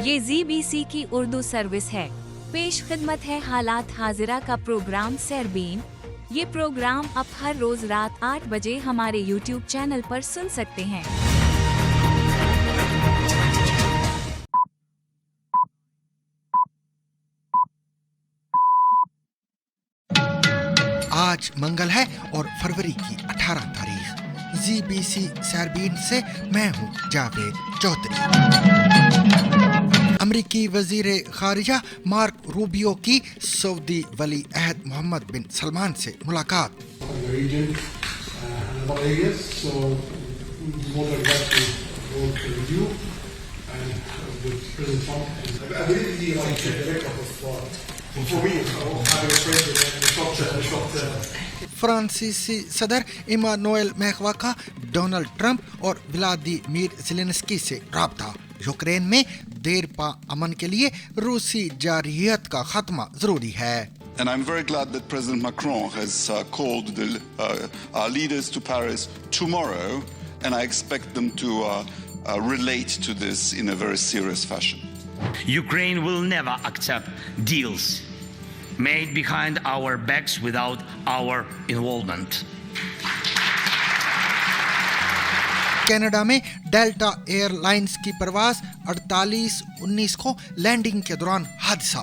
ये ZBC की Urdu service है। पेश खिदमत है हालात हाजिरा का प्रोग्राम सरबीन। ये प्रोग्राम आप हर रोज रात 8 बजे हमारे YouTube चैनल पर सुन सकते हैं। आज मंगल है और फरवरी की 18 तारीख। ZBC सरबीन से मैं हूँ जावेद चौधरी। अमरीकी वजीर खारिजा मार्क रूबियो की सऊदी वली अहद मोहम्मद बिन सलमान से मुलाकात। फ्रांसीसी सदर इमानुएल मैक्वा का डोनाल्ड ट्रंप और व्लादिमीर ज़ेलेंस्की से राब्ता। यूक्रेन में देर पा अमन के लिए रूसी जारहियत का खात्मा जरूरी है। And I'm very glad that President Macron has called our leaders to Paris tomorrow, and I expect them to relate to this in a very serious fashion. Ukraine will never accept deals made behind our backs without our involvement. Canada में delta airlines की परवाज 48-19 को landing के दौरान हादसा,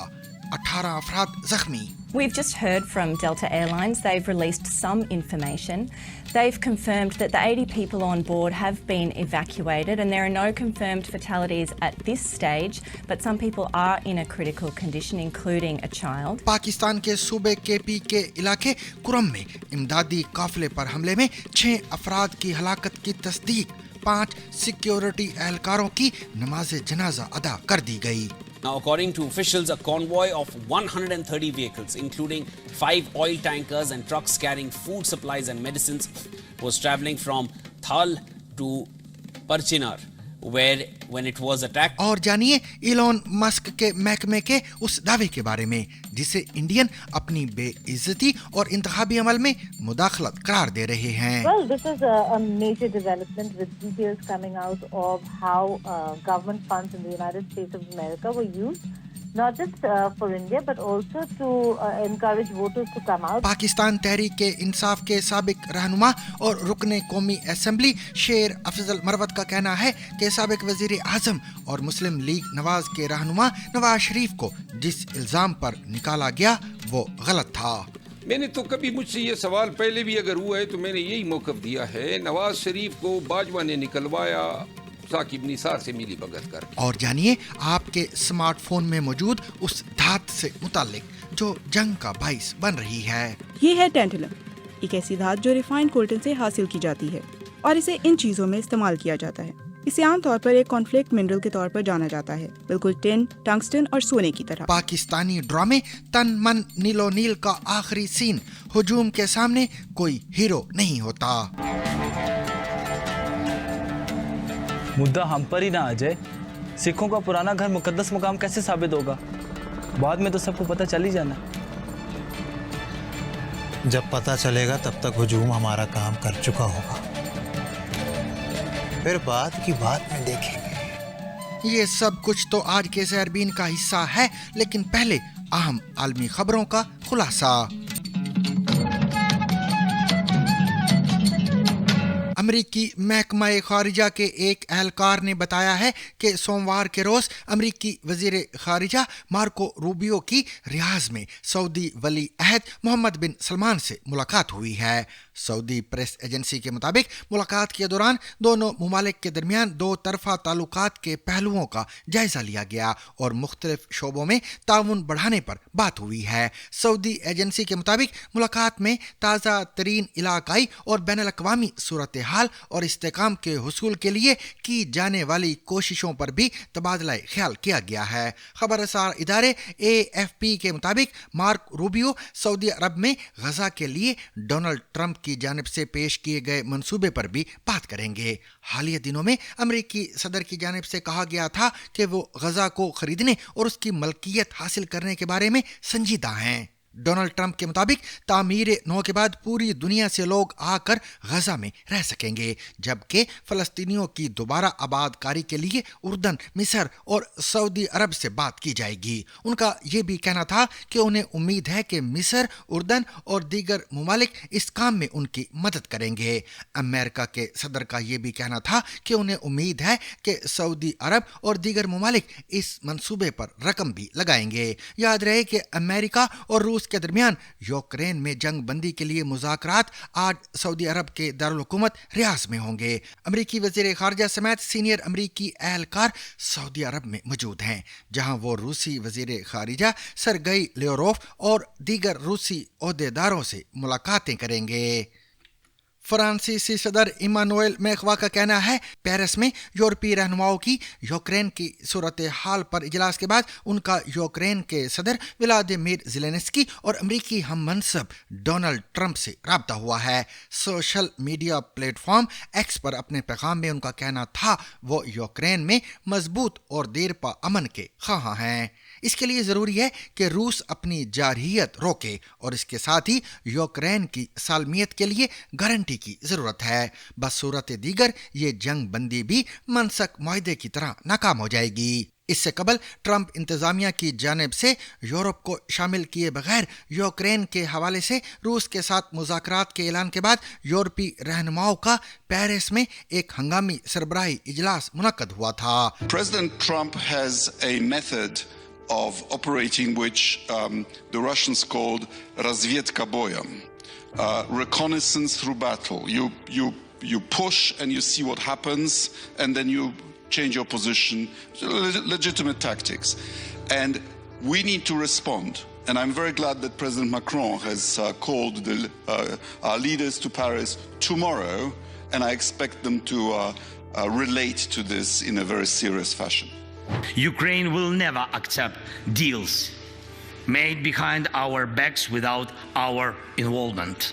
18 अफराद जख्मी। We've just heard from Delta Airlines. They've released some information. They've confirmed that the 80 people on board have been evacuated and there are no confirmed fatalities at this stage, but some people are in a critical condition, including a child. Pakistan के सूबे KP के इलाके कुरम में इमदादी काफिले पर हमले में 6 अफराद की हलाकत की तस्दीक, 5 सिक्योरिटी एहलकारों की नमाज जनाजा अदा कर दी गई। Now, according to officials, a convoy of 130 vehicles, including 5 oil tankers and trucks carrying food supplies and medicines, was traveling from Thal to Parchinar, where when it was attacked. और जानिए इलॉन मस्क के महकमे के उस दावे के बारे में जिसे इंडियन अपनी बेइज्जती और इंतखाबी अमल में मुदाखलत करार दे रहे हैं। Well, this is a major development with details coming out of how government funds in the United States of America were used, not just for India but also to encourage voters to come out. Pakistan Tehreek Insaf के साबिक रहनुमा और रुकने कौमी assembly शेर अफजल मरवत का कहना है कि साबिक वजीर आजम और मुस्लिम लीग नवाज के रहनुमा नवाज शरीफ को जिस इल्जाम पर निकाला गया वो गलत था। मैंने तो कभी मुझसे ये सवाल पहले भी अगर हुआ है तो मैंने यही मौक़िफ़ दिया है, नवाज शरीफ को बाजवा ने निकलवाया साकिब निसार से मिली भगत कर। और जानिए आपके स्मार्टफोन में मौजूद उस धात से मुतालिक जो जंग का बाइस बन रही है। ये है टेंटलम, एक ऐसी धात जो रिफाइंड कोल्टन से हासिल की जाती है और इसे इन चीजों में इस्तेमाल किया जाता है। इसे आमतौर पर एक कॉन्फ्लिक्ट मिनरल के तौर पर जाना जाता है, बिल्कुल टिन, टंगस्टन और सोने की तरह। पाकिस्तानी ड्रामे तन मन नीलो नील का आखिरी सीन, हुजूम के सामने कोई हीरो नहीं होता। मुद्दा हम पर ही ना आ जाए, सिखों का पुराना घर मुकद्दस मुकाम कैसे साबित होगा? बाद में तो सबको पता चल ही जाना। जब पता चलेगा तब तक हुजूम हमारा काम कर चुका होगा, फिर बाद की बात में देखेंगे। ये सब कुछ तो आज के सरबीन का हिस्सा है, लेकिन पहले अहम आलमी खबरों का खुलासा। अमरीकी महकमा खारिजा के एक एहलकार ने बताया है कि सोमवार के रोज अमरीकी वजीर खारिजा मार्को रूबियो की रियाज में सऊदी वली अहद मोहम्मद बिन सलमान से मुलाकात हुई है। सऊदी प्रेस एजेंसी के मुताबिक मुलाकात के दौरान दोनों मुमालिक के दरमियान दो तरफा ताल्लुकात के पहलुओं का जायजा लिया गया और मुख्तलिफ शोबों में ताउन बढ़ाने पर बात हुई है। सऊदी एजेंसी के मुताबिक मुलाकात में ताज़ा तरीन इलाकाई और बैनुल अक़वामी सूरत हाल और इस्तेकाम के हुसूल के लिए की जाने वाली कोशिशों पर भी तबादला ख्याल किया गया है। खबरसार इदारे AFP के मुताबिक मार्क रूबियो सऊदी अरब में गजा के लिए डोनाल्ड ट्रंप की जानिब से पेश किए गए मंसूबे पर भी बात करेंगे। हालिया दिनों में अमेरिकी सदर की जानिब से कहा गया था कि वो गजा को खरीदने और उसकी मलकियत हासिल करने के बारे में संजीदा हैं। डोनाल्ड ट्रंप के मुताबिक तामीर नौ के बाद पूरी दुनिया से लोग आकर गजा में रह सकेंगे, जबकि फलस्तीनियों की दोबारा आबादकारी के लिए उर्दन, मिस्र और सऊदी अरब से बात की जाएगी। उनका ये भी कहना था कि उन्हें उम्मीद है कि मिस्र, उर्दन और दीगर मुमालिक इस काम में उनकी मदद करेंगे। अमेरिका के सदर का ये भी कहना था कि उन्हें उम्मीद है कि सऊदी अरब और दीगर मुमालिक इस मंसूबे पर रकम भी लगाएंगे। याद रहे कि अमेरिका और रूस के दरमियान यूक्रेन में जंग बंदी के लिए मुज़ाकरात आज सऊदी अरब के दारुल हुकूमत रियाज में होंगे। अमरीकी वज़ीर ख़ारिजा समेत सीनियर अमरीकी एहलकार सऊदी अरब में मौजूद हैं, जहां वो रूसी वज़ीर ख़ारिजा सरगई लेवरोव और दीगर रूसी ओहदेदारों से मुलाकातें करेंगे। फ्रांसीसी सदर इमानुएल मैक्रों का कहना है पेरिस में यूरोपीय रहनुमाओं की यूक्रेन की सूरत हाल पर इजलास के बाद उनका यूक्रेन के सदर व्लादिमीर ज़ेलेंस्की और अमरीकी हम मनसब डोनाल्ड ट्रंप से राब्ता हुआ है। सोशल मीडिया प्लेटफॉर्म एक्स पर अपने पैगाम में उनका कहना था वो यूक्रेन में मजबूत और देरपा अमन के ख्वाह हैं। इसके लिए ज़रूरी है कि रूस अपनी जारहियत रोके और इसके साथ ही यूक्रेन की सालमियत के लिए गारंटी की ज़रूरत है। बसूरत दीगर ये जंग बंदी भी मनसक मुआहदे की तरह नाकाम हो जाएगी। इससे कबल ट्रंप इंतजामिया की जानिब से यूरोप को शामिल किए बगैर यूक्रेन के हवाले से रूस के साथ मुज़ाकरात के ऐलान के बाद यूरोपीय रहनुमाओं का पेरिस में एक हंगामी सरबराही इजलास मुनक्कद हुआ था। President Trump has a method of operating which the Russians called razvedka boya, reconnaissance through battle. You push and you see what happens, and then you change your position. Legitimate tactics, and we need to respond. And I'm very glad that President Macron has called our leaders to Paris tomorrow, and I expect them to relate to this in a very serious fashion. Ukraine will never accept deals made behind our backs without our involvement.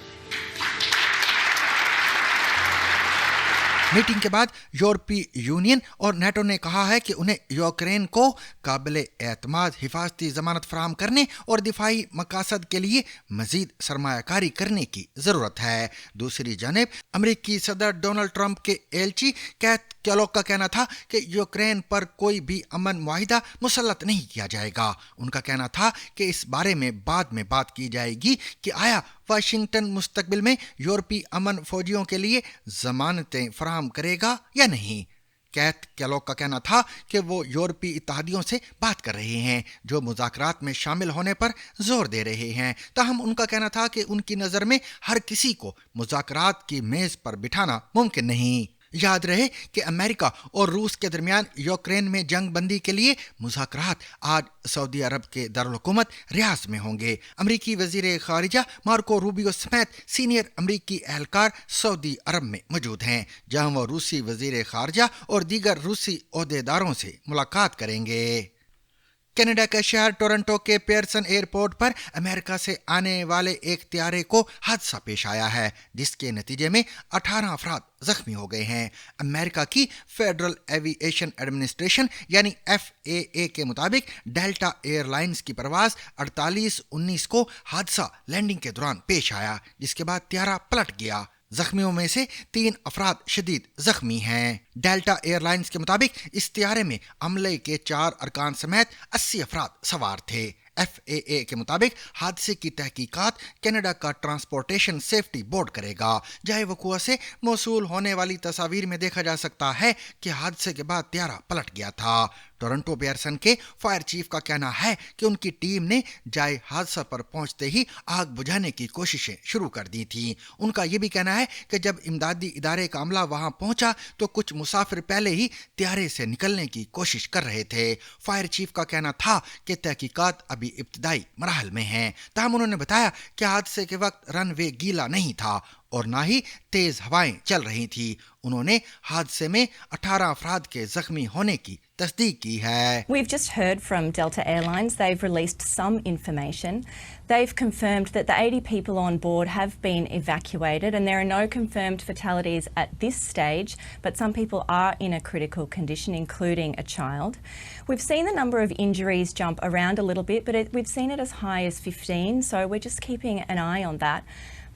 Meeting के बाद यूरोपीय union और NATO ने कहा है कि उन्हें Ukraine को काबिले एतमाद हिफाजती जमानत फराहम करने और दिफाई मकासद के लिए मजीद सरमायाकारी करने की ज़रूरत है। दूसरी जानिब अमरीकी सदर डोनाल्ड ट्रंप के एलची कैथ कैलोग का कहना था कि यूक्रेन पर कोई भी अमन मुआहिदा मुसल्लत नहीं किया जाएगा। उनका कहना था कि इस बारे में बाद में बात की जाएगी कि आया वाशिंगटन मुस्तकबिल में यूरोपीय अमन फौजियों के लिए जमानतें फराहम करेगा या नहीं। कैथ कैलोग का कहना था कि वो यूरोपीय इत्तेहादियों से बात कर रहे हैं जो मुज़ाकरात में शामिल होने पर जोर दे रहे हैं। ताहम उनका कहना था कि उनकी नज़र में हर किसी को मुज़ाकरात की मेज़ पर बिठाना मुमकिन नहीं। याद रहे कि अमेरिका और रूस के दरमियान यूक्रेन में जंग बंदी के लिए मुज़ाकरात आज सऊदी अरब के दारुल हुकूमत रियाज में होंगे। अमरीकी वज़ीर ख़ारिजा मार्को रूबियो समेत सीनियर अमरीकी एहलकार सऊदी अरब में मौजूद हैं, जहां वो रूसी वज़ीर ख़ारिजा और दीगर रूसी ओहदेदारों से मुलाकात करेंगे। कनाडा के शहर टोरंटो के पियर्सन एयरपोर्ट पर अमेरिका से आने वाले एक त्यारे को हादसा पेश आया है, जिसके नतीजे में 18 अफराद जख्मी हो गए हैं। अमेरिका की फेडरल एविएशन एडमिनिस्ट्रेशन यानी FAA के मुताबिक डेल्टा एयरलाइंस की परवाज 48-19 को हादसा लैंडिंग के दौरान पेश आया, जिसके बाद त्यारा पलट गया। जख्मियों में से 3 अफराद शदीद जख्मी हैं। डेल्टा एयरलाइंस के मुताबिक इस त्यारे में अमले के 4 अरकान समेत 80 अफराद सवार थे। FAA के मुताबिक हादसे की तहकीकात कनाडा का ट्रांसपोर्टेशन सेफ्टी बोर्ड करेगा। जाए वक़ुआ से मौसूल होने वाली तस्वीर में देखा जा सकता है कि हादसे के बाद त्यारा पलट गया था। टोरंटो पियर्सन के फायर चीफ का कहना है कि उनकी टीम ने जाए हादसा पर पहुंचते ही आग बुझाने की कोशिशें शुरू कर दी थी। उनका यह भी कहना है कि जब इमदादी इदारे का अमला वहां पहुंचा तो कुछ मुसाफिर पहले ही त्यारे से निकलने की कोशिश कर रहे थे। फायर चीफ का कहना था कि तहकीकात अभी इब्तिदाई मराहल में हैं। ताहम उन्होंने बताया कि हादसे के वक्त रनवे गीला नहीं था اور نہ ہی تیز ہوائیں چل رہی تھی. انہوں نے حادثے میں 18 افراد کے زخمی ہونے کی تصدیق کی ہے. We've just heard from Delta Airlines. They've released some information. They've confirmed that the 80 people on board have been evacuated and there are no confirmed fatalities at this stage, but some people are in a critical condition, including a child. We've seen the number of injuries jump around a little bit, but we've seen it as high as 15, so we're just keeping an eye on that.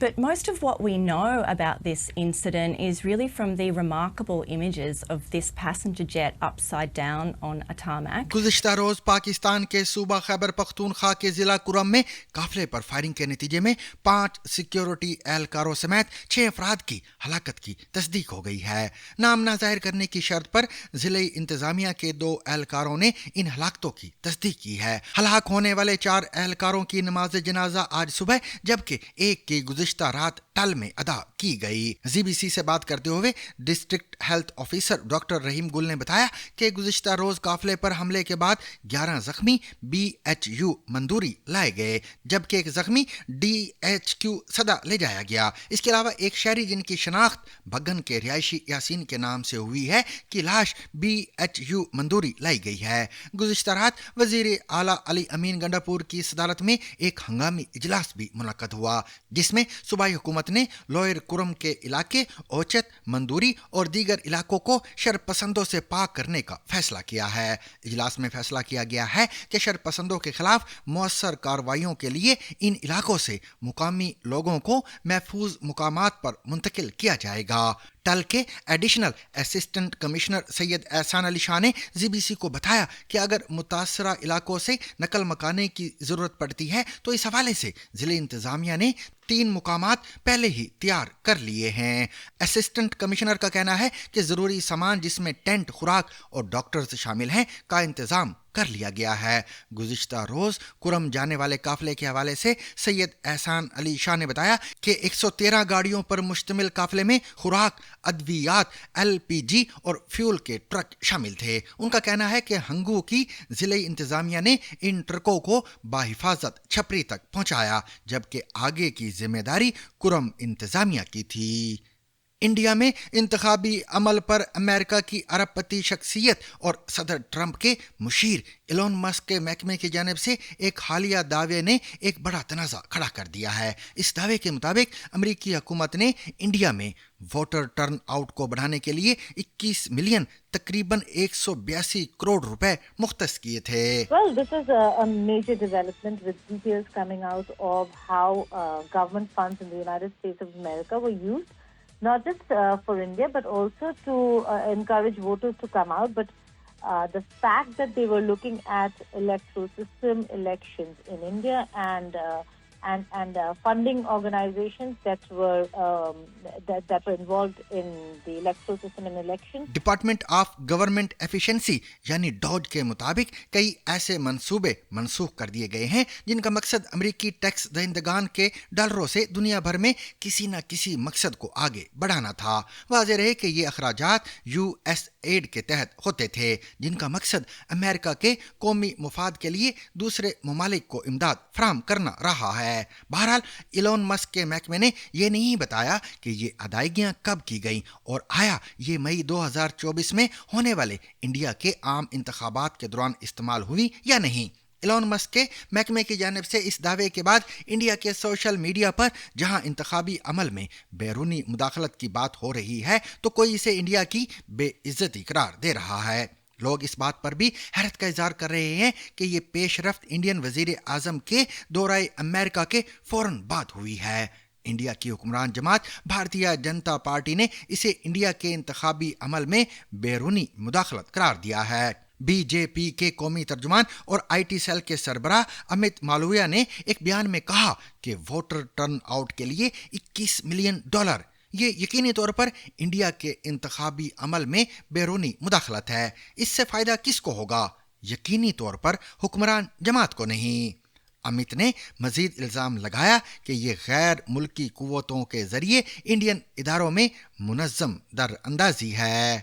But most of what we know about this incident is really from the remarkable images of this passenger jet upside down on a tarmac. گزشتہ روز پاکستان کے صوبہ خیبر پختونخوا کے ضلع کرم میں قافلے پر firing کے نتیجے میں 5 سیکیورٹی اہلکاروں سمیت 6 افراد کی ہلاکت کی تصدیق ہو گئی ہے. نام نہ ظاہر کرنے کی شرط پر ضلعی انتظامیہ کے 2 اہلکاروں نے ان ہلاکتوں کی تصدیق کی ہے. ہلاک ہونے والے 4 اہلکاروں کی نماز جنازہ آج صبح جبکہ ایک کی گزشتہ رات ٹل میں ادا کی گئی. زی بی سی سے بات کرتے ہوئے ڈسٹرکٹ ہیلتھ آفیسر ڈاکٹر رحیم گل نے بتایا کہ گزشتہ روز قافلے پر حملے کے بعد 11 زخمی BHU مندوری لائے گئے جبکہ ایک زخمی DHQ صدا لے جایا گیا. اس کے علاوہ ایک شہری جن کی شناخت بھگن کے رہائشی یاسین کے نام سے ہوئی ہے کی لاش BHU مندوری لائی گئی ہے. گزشتہ رات وزیر اعلیٰ علی امین گنڈاپور کی صدارت میں ایک ہنگامی اجلاس بھی منعقد ہوا جس میں صوبائی حکومت نے لوئر کرم کے علاقے اوچت مندوری اور دیگر علاقوں کو شرپسندوں سے پاک کرنے کا فیصلہ کیا ہے. اجلاس میں فیصلہ کیا گیا ہے کہ شرپسندوں کے خلاف مؤثر کارروائیوں کے لیے ان علاقوں سے مقامی لوگوں کو محفوظ مقامات پر منتقل کیا جائے گا. ٹل کے ایڈیشنل اسسٹنٹ کمشنر سید احسان علی شاہ نے زی بی سی کو بتایا کہ اگر متاثرہ علاقوں سے نقل مکانی کی ضرورت پڑتی ہے تو اس حوالے سے ضلع انتظامیہ نے 3 مقامات پہلے ہی تیار کر لیے ہیں. اسسٹنٹ کمشنر کا کہنا ہے کہ ضروری سامان جس میں ٹینٹ، خوراک اور ڈاکٹرز شامل ہیں کا انتظام کر لیا گیا ہے. گزشتہ روز کرم جانے والے قافلے کے حوالے سے سید احسان علی شاہ نے بتایا کہ 113 گاڑیوں پر مشتمل قافلے میں خوراک، ادویات، LPG اور فیول کے ٹرک شامل تھے. ان کا کہنا ہے کہ ہنگو کی ضلعی انتظامیہ نے ان ٹرکوں کو بحفاظت چھپری تک پہنچایا جبکہ آگے کی ذمہ داری کرم انتظامیہ کی تھی. انڈیا میں انتخابی عمل پر امریکہ کی ارب پتی شخصیت اور صدر ٹرمپ کے مشیر ایلون مسک کے محکمے کی جانب سے ایک حالیہ دعوے نے ایک بڑا تنازع کھڑا کر دیا ہے. اس دعوے کے مطابق امریکی حکومت نے انڈیا میں ووٹر ٹرن آؤٹ کو بڑھانے کے لیے 21 ملین تقریباً 182 کروڑ روپے مختص کیے تھے. Well, this is a major development with details coming out of how government funds in the United States of America were used, not just for India, but also to encourage voters to come out. But the fact that they were looking at electoral system elections in India and funding organizations that were involved in the electoral system and elections. Department of government efficiency یعنی ڈوج کے مطابق کئی ایسے منصوبے منسوخ کر دیے گئے ہیں جن کا مقصد امریکی ٹیکس دہندگان کے ڈالروں سے دنیا بھر میں کسی نہ کسی مقصد کو آگے بڑھانا تھا. واضح رہے کہ یہ اخراجات USAID کے تحت ہوتے تھے جن کا مقصد امریکہ کے قومی مفاد کے لیے دوسرے ممالک کو امداد فراہم کرنا رہا ہے. بہرحال ایلون مسک کے محکمے نے یہ نہیں بتایا کہ یہ ادائیگیاں کب کی گئیں اور آیا یہ مئی 2024 میں ہونے والے انڈیا کے عام انتخابات کے دوران استعمال ہوئی یا نہیں. ایلون مسک کے محکمے کی جانب سے اس دعوے کے بعد انڈیا کے سوشل میڈیا پر جہاں انتخابی عمل میں بیرونی مداخلت کی بات ہو رہی ہے تو کوئی اسے انڈیا کی بے عزتی قرار دے رہا ہے. لوگ اس بات پر بھی حیرت کا اظہار کر رہے ہیں کہ یہ پیش رفت انڈین وزیر اعظم کے دورہ امریکہ کے فوراً بعد ہوئی ہے. انڈیا کی حکمران جماعت بھارتیہ جنتا پارٹی نے اسے انڈیا کے انتخابی عمل میں بیرونی مداخلت قرار دیا ہے. BJP کے قومی ترجمان اور IT سیل کے سربراہ امت مالویا نے ایک بیان میں کہا کہ ووٹر ٹرن آؤٹ کے لیے $21 ملین یہ یقینی طور پر انڈیا کے انتخابی عمل میں بیرونی مداخلت ہے. اس سے فائدہ کس کو ہوگا؟ یقینی طور پر حکمران جماعت کو نہیں. امت نے مزید الزام لگایا کہ یہ غیر ملکی قوتوں کے ذریعے انڈین اداروں میں منظم در اندازی ہے.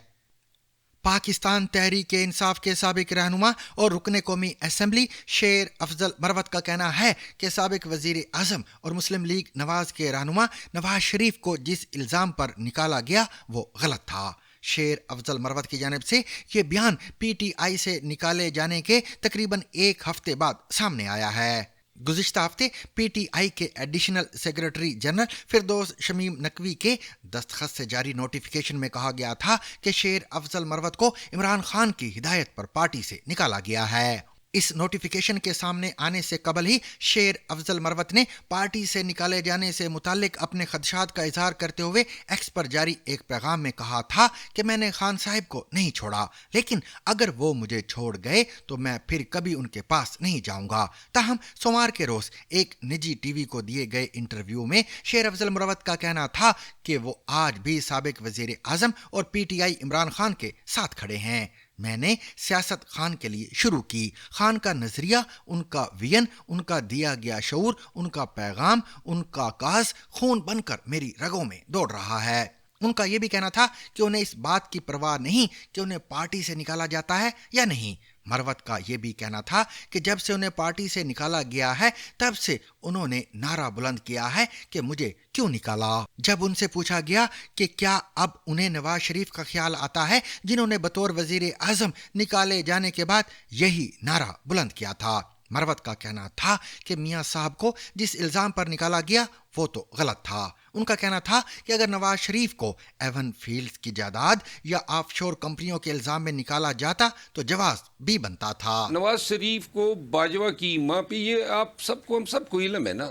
पाकिस्तान तहरीक इंसाफ के साबिक रहनुमा और रुकन कौमी असम्बली शेर अफजल मरवत का कहना है कि साबिक वजीर आजम और मुस्लिम लीग नवाज के रहनुमा नवाज शरीफ को जिस इल्ज़ाम पर निकाला गया वो गलत था। शेर अफजल मरवत की जानिब से ये बयान PTI से निकाले जाने के तकरीबन एक हफ्ते बाद सामने आया है। गुज़िश्ता हफ्ते PTI के एडिशनल सेक्रेटरी जनरल फिरदौस शमीम नकवी के दस्तखत से जारी नोटिफिकेशन में कहा गया था कि शेर अफजल मरवत को इमरान खान की हिदायत पर पार्टी से निकाला गया है। इस नोटिफिकेशन के सामने आने से कबल ही शेर अफजल मरवत ने पार्टी से निकाले जाने से मुताल्लिक अपने खदशात का इजहार करते हुए एक्स पर जारी एक पैगाम में कहा था कि मैंने खान साहिब को नहीं छोड़ा, लेकिन अगर वो मुझे छोड़ गए तो मैं फिर कभी उनके पास नहीं जाऊंगा। ताहम सोमवार के रोज एक निजी टीवी को दिए गए इंटरव्यू में शेर अफजल मरवत का कहना था कि वो आज भी साबिक वजीर आजम और PTI इमरान खान के साथ खड़े हैं। मैंने सियासत खान के लिए शुरू की। खान का नजरिया, उनका विजन, उनका दिया गया शऊर, उनका पैगाम, उनका काज खून बनकर मेरी रगों में दौड़ रहा है। उनका यह भी कहना था कि उन्हें इस बात की परवाह नहीं कि उन्हें पार्टी से निकाला जाता है या नहीं। मरवत का यह भी कहना था कि जब से उन्हें पार्टी से निकाला गया है तब से उन्होंने नारा बुलंद किया है कि मुझे क्यों निकाला। जब उनसे पूछा गया कि क्या अब उन्हें नवाज शरीफ का ख्याल आता है जिन्होंने बतौर वजीर आजम निकाले जाने के बाद यही नारा बुलंद किया था, मरवत का कहना था कि मियां साहब को जिस इल्ज़ाम पर निकाला गया वो तो गलत था। उनका कहना था कि अगर नवाज शरीफ को एवन फील्ड्स की जायदाद या ऑफशोर कंपनियों के इल्ज़ाम में निकाला जाता तो जवाब भी बनता था। नवाज शरीफ को बाजवा की माँ पे ये आप सबको हम सबको इल्म है ना,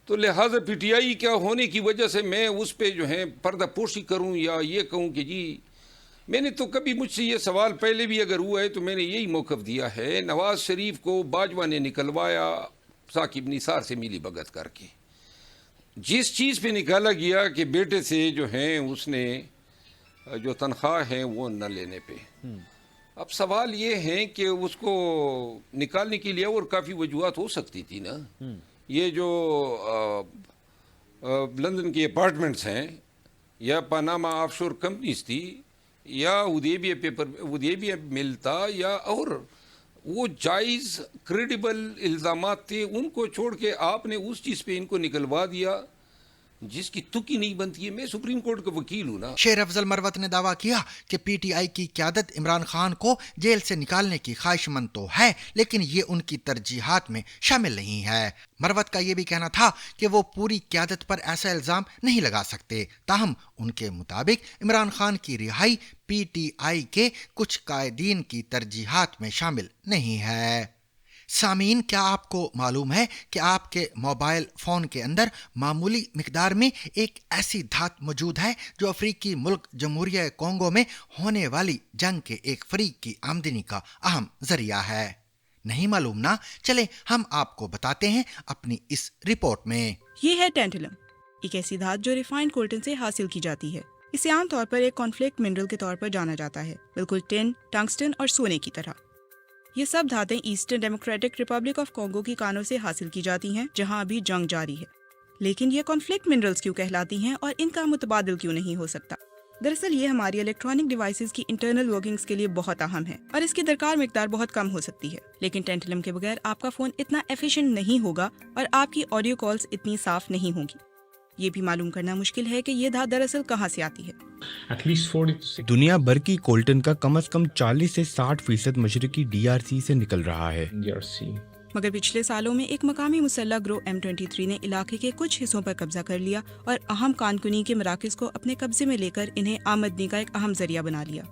तो लिहाजा PTI क्या होने की वजह से मैं उस पे जो है पर्दा पोशी करूँ या ये कहूँ कि जी मैंने तो कभी मुझसे ये सवाल पहले भी अगर हुआ है तो मैंने यही मौक़िफ़ दिया है। नवाज शरीफ को बाजवा ने निकलवाया साकिब निसार से मिली भगत करके। जिस चीज़ पे निकाला गया कि बेटे से जो है उसने जो तनख्वाह है वो न लेने पे, अब सवाल ये है कि उसको निकालने के लिए और काफ़ी वजूहत हो सकती थी ना। ये जो लंदन की अपार्टमेंट्स हैं या पनामा ऑफशोर कंपनीज थी या उदेबिया मिल था या और वो जायज़ क्रेडिबल इल्ज़ामात थे, उनको छोड़ के आपने उस चीज़ पे इनको निकलवा दिया जिसकी तुकी नहीं बनती है। मैं सुप्रीम कोर्ट का वकील हूँ ना। शेर अफजल मरवत ने दावा किया कि PTI की क़यादत इमरान खान को जेल से निकालने की ख्वाहिशमंद तो है, लेकिन ये उनकी तरजीहात में शामिल नहीं है। मरवत का ये भी कहना था कि वो पूरी क़यादत पर ऐसा इल्ज़ाम नहीं लगा सकते। ताहम उनके मुताबिक इमरान खान की रिहाई PTI के कुछ कायदीन की तरजीहात में शामिल नहीं है। सामीन, क्या आपको मालूम है कि आपके मोबाइल फ़ोन के अंदर मामूली मिकदार में एक ऐसी धात मौजूद है जो अफ्रीकी मुल्क जमहूरिया कोंगो में होने वाली जंग के एक फरीक की आमदनी का अहम जरिया है? नहीं मालूम ना? चले हम आपको बताते हैं अपनी इस रिपोर्ट में। ये है टेंटलम, एक ऐसी धात जो रिफाइंड कोल्टन से हासिल की जाती है। इसे आमतौर पर एक कॉन्फ्लिक्ट मिनरल के तौर पर जाना जाता है, बिल्कुल टिन, टंगस्टन और सोने की तरह। ये सब धातें eastern Democratic Republic of Congo की कानों से हासिल की जाती हैं, जहां अभी जंग जारी है। लेकिन ये कॉन्फ्लिक्ट मिनरल्स क्यों कहलाती हैं और इनका मुतबादिल क्यों नहीं हो सकता? दरअसल ये हमारी इलेक्ट्रॉनिक डिवाइसेस की इंटरनल वर्किंग्स के लिए बहुत अहम है और इसकी दरकार मिकदार बहुत कम हो सकती है। लेकिन टेंटलम के बगैर आपका फोन इतना एफिशिएंट नहीं होगा और आपकी ऑडियो कॉल्स इतनी साफ नहीं होंगी। ये भी मालूम करना मुश्किल है कि ये धात दरअसल कहाँ से आती है। दुनिया भर की कोल्टन का कम से कम 40 से 60% मशरकी DRC से निकल रहा है। मगर पिछले सालों में एक मकामी मुसल्लह ग्रोह M23 ने इलाके के कुछ हिस्सों पर कब्जा कर लिया और अहम कानकुनी के मराकज को अपने कब्जे में लेकर इन्हें आमदनी का एक अहम जरिया बना लिया।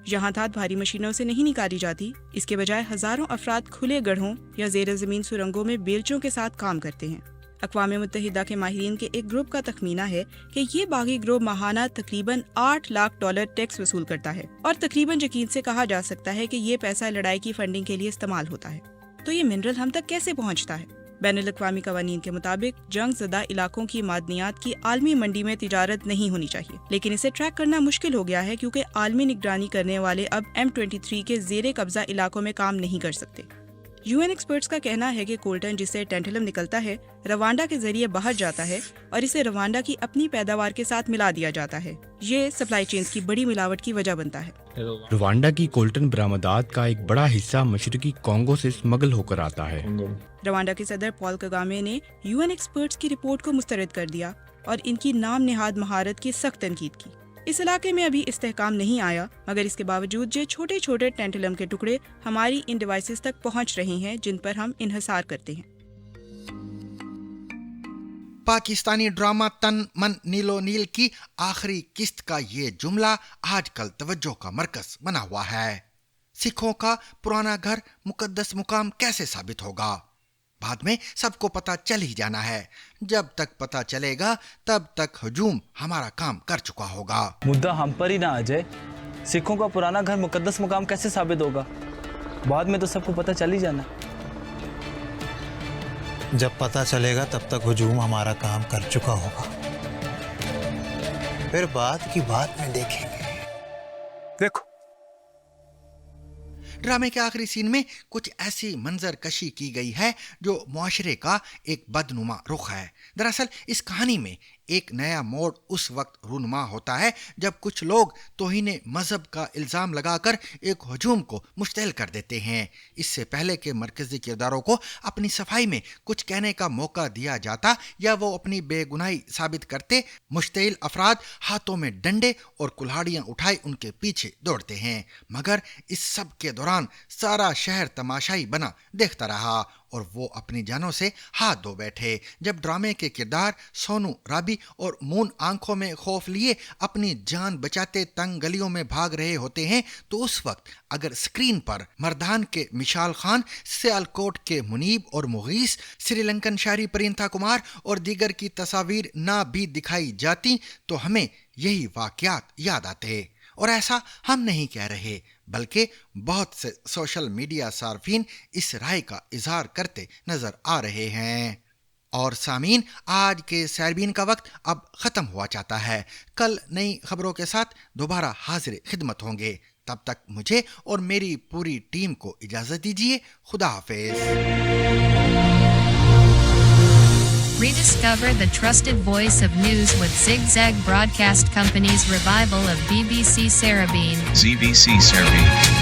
यहाँ धात भारी मशीनों से नहीं निकाली जाती, इसके बजाय हजारों अफराद खुले गढ़ों या ज़ेर ज़मीन सुरंगों में बेलचों के साथ काम करते हैं। अक़वाम मुत्तहिदा के माहिरीन के एक ग्रुप का तखमीना है कि ये बागी ग्रोह माहाना तकरीबन $8 लाख टैक्स वसूल करता है और तकरीबन यकीन से कहा जा सकता है कि ये पैसा लड़ाई की फंडिंग के लिए इस्तेमाल होता है। तो ये मिनरल हम तक कैसे पहुँचता है? बैनुल अक़वामी कवानीन के मुताबिक जंग ज़दा इलाकों की मादनियात की आलमी मंडी में तिजारत नहीं होनी चाहिए, लेकिन इसे ट्रैक करना मुश्किल हो गया है क्योंकि आलमी निगरानी करने वाले अब M23 के ज़ेरे कब्जा इलाकों में काम नहीं कर सकते। UN ایکسپرٹس کا کہنا ہے کہ کولٹن جسے ٹینٹلم نکلتا ہے روانڈا کے ذریعے باہر جاتا ہے اور اسے روانڈا کی اپنی پیداوار کے ساتھ ملا دیا جاتا ہے. یہ سپلائی چینز کی بڑی ملاوٹ کی وجہ بنتا ہے. روانڈا کی کولٹن برآمدات کا ایک بڑا حصہ مشرقی کانگو سے اسمگل ہو کر آتا ہے. روانڈا کے صدر پال کگامے نے UN ایکسپرٹس کی رپورٹ کو مسترد کر دیا اور ان کی نام نہاد مہارت کی سخت تنقید کی. اس علاقے میں ابھی استحکام نہیں آیا مگر اس کے باوجود جو چھوٹے چھوٹے ٹینٹلم کے ٹکڑے ہماری ان ڈیوائسز تک پہنچ رہے ہیں جن پر ہم انحصار کرتے ہیں. پاکستانی ڈرامہ تن من نیلو نیل کی آخری قسط کا یہ جملہ آج کل توجہ کا مرکز بنا ہوا ہے. سکھوں کا پرانا گھر مقدس مقام کیسے ثابت ہوگا؟ بعد میں سب کو پتہ چل ہی جانا ہے. جب تک پتہ چلے گا تب تک ہجوم ہمارا کام کر چکا ہوگا. مدعا ہم پر ہی نہ آ جائے سکھوں کا پرانا گھر مقدس مقام کیسے ثابت ہوگا؟ بعد میں تو سب کو پتہ چل ہی جانا. جب پتہ چلے گا تب تک ہجوم ہمارا کام کر چکا ہوگا. پھر بعد کی بات میں دیکھیں گے. دیکھو ڈرامے کے آخری سین میں کچھ ایسی منظر کشی کی گئی ہے جو معاشرے کا ایک بدنما رخ ہے. دراصل اس کہانی میں ایک نیا موڑ اس وقت رونما ہوتا ہے جب کچھ لوگ توہین مذہب کا الزام لگا کر ایک ہجوم کو مشتعل کر دیتے ہیں. اس سے پہلے کہ مرکزی کرداروں کو اپنی صفائی میں کچھ کہنے کا موقع دیا جاتا یا وہ اپنی بے گناہی ثابت کرتے، مشتعل افراد ہاتھوں میں ڈنڈے اور کلہاڑیاں اٹھائے ان کے پیچھے دوڑتے ہیں. مگر اس سب کے دوران سارا شہر تماشائی بنا دیکھتا رہا اور وہ اپنی جانوں سے ہاتھ دھو بیٹھے. جب ڈرامے کے کردار سونو رابی اور مون آنکھوں میں خوف لیے اپنی جان بچاتے تنگ گلیوں میں بھاگ رہے ہوتے ہیں تو اس وقت اگر سکرین پر مردان کے مشال خان، سیالکوٹ کے منیب اور مغیث، سری لنکن شہری پرینتھا کمار اور دیگر کی تصاویر نہ بھی دکھائی جاتی تو ہمیں یہی واقعات یاد آتے. اور ایسا ہم نہیں کہہ رہے بلکہ بہت سے سوشل میڈیا صارفین اس رائے کا اظہار کرتے نظر آ رہے ہیں. اور سامعین، آج کے سیربین کا وقت اب ختم ہوا چاہتا ہے. کل نئی خبروں کے ساتھ دوبارہ حاضر خدمت ہوں گے. تب تک مجھے اور میری پوری ٹیم کو اجازت دیجیے. خدا حافظ. Rediscover the trusted voice of news with Zigzag Broadcast Company's revival of BBC Sarabeen. ZBC Sarabeen.